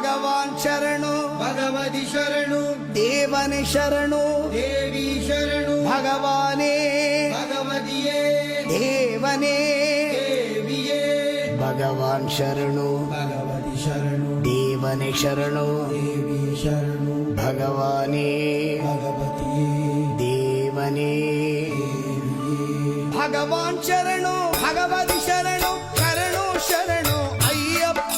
ಭಗವಾನ್ ಶರಣು ಭಗವತಿ ಶರಣು ದೇವನೇ ಶರಣು ದೇವಿ ಶರಣು ಭಗವಾನೇ ಭಗವತಿಯೇ ದೇವನೇ ದೇವಿಯೇ ಭಗವಾನ್ ಶರಣು ಭಗವತಿ ಶರಣು ದೇವನೇ ಶರಣು ದೇವಿ ಶರಣು ಭಗವಾನೇ ಭಗವತಿಯೇ ದೇವನೇ ಭಗವಾನ್ ಶರಣು ಭಗವತಿ ಶರಣು ಶರಣು ಶರಣು ಅಯ್ಯಪ್ಪ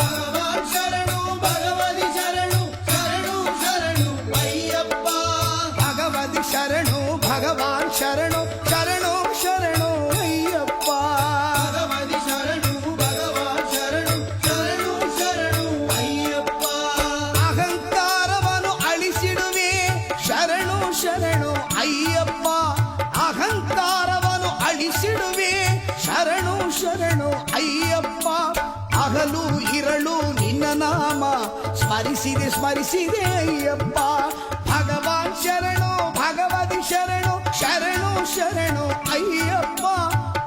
ಭಗವಾನ್ ಶರಣು ಭಗವತಿ ಶರಣು ಶರಣು ಶರಣು ಅಯ್ಯಪ್ಪ ಭಗವತಿ ಶರಣು ಭಗವಾನ್ ಶರಣು ಶರಣು ಶರಣು ಅಯ್ಯಪ್ಪ ಭಗವತಿ ಶರಣು ಭಗವಾನ್ ಶರಣು ಶರಣು ಶರಣು ಅಯ್ಯಪ್ಪ ಅಹಂಕಾರವನ್ನು ಅಳಿಸಿಡುವೆ ಶರಣು ಶರಣು ಅಯ್ಯಪ್ಪ ಅಹಂಕಾರವನ್ನು ಅಳಿಸಿಡುವೆ ಶರಣು ಶರಣು ಅಯ್ಯಪ್ಪ ಹಗಲು ಇರಳು ನಿನ್ನ ನಾಮ ಸ್ಮರಿಸಿದೆ ಸ್ಮರಿಸಿದೆ ಅಯ್ಯಪ್ಪ ಭಗವಾನ್ ಶರಣು ಭಗವತಿ ಶರಣು ಶರಣು ಶರಣು ಅಯ್ಯಪ್ಪ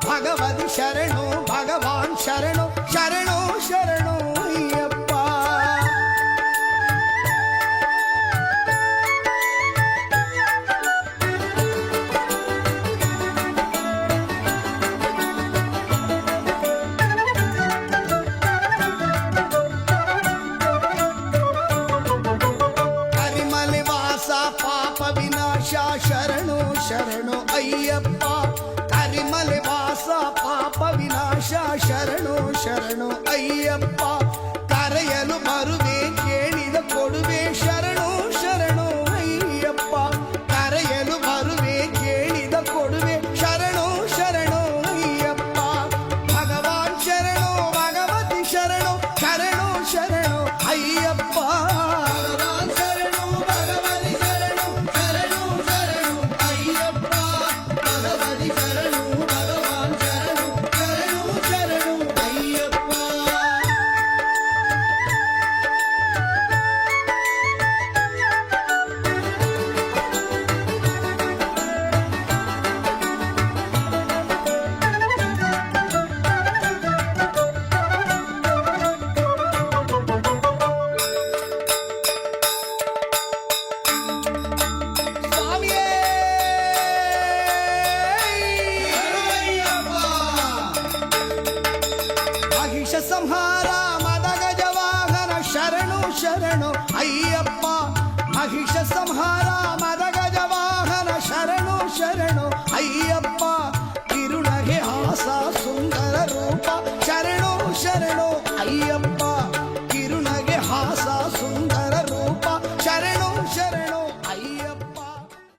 ಭಗವತಿ ಶರಣು ಭಗವಾನ್ ಶರಣು ಶರಣು ಶರಣು ಅಯ್ಯಪ್ಪ ಕರಿಮಲೆ ವಾಸ ಪಾಪ ವಿನಾಶ ಶರಣು ಶರಣು ಅಯ್ಯಪ್ಪ ಕರಿಮಲೆ ವಾಸ ಪಾಪ ವಿನಾಶ ಶರಣು ಶರಣು ಅಯ್ಯಪ್ಪ ಕರೆಯಲು ಬರುವೆ ಕೇಳಿದ ಕೊಡುವೆ ಶರಣು ಶರಣು ಅಯ್ಯಪ್ಪ ಕರೆಯಲು ಬರುವೆ ಕೇಳಿದ ಕೊಡುವೆ ಶರಣು ಶರಣು ಅಯ್ಯಪ್ಪ ಭಗವಾನ್ ಶರಣು ಭಗವತಿ ಶರಣು ಶರಣು ಶರಣು ಅಯ್ಯಪ್ಪ ಭಗವಾನ್ ಶರಣು ಭಗವತಿ ಶರಣು ಶರಣು ಶರಣು ಅಯ್ಯಪ್ಪ ಭಗವತಿ ಶರಣು ಭಗವಾನ್ ಶರಣು ಶರಣು ಶರಣು ಅಯ್ಯಪ್ಪ ಸ್ವಾಮಿಯೇ ಮಹಿಷ ಸಂಹಾರ ಮದ ಗಜವಾಹನ ಶರಣು ಶರಣು ಅಯ್ಯಪ್ಪ ಮಹಿಷ ಸಂಹಾರ ಮದ ಗಜವಾಹನ ಶರಣು ಶರಣು ಅಯ್ಯಪ್ಪ ಕಿರುನಗೆ ಹಾಸ ಸುಂದರ ರೂಪ ಶರಣು ಶರಣು ಅಯ್ಯಪ್ಪ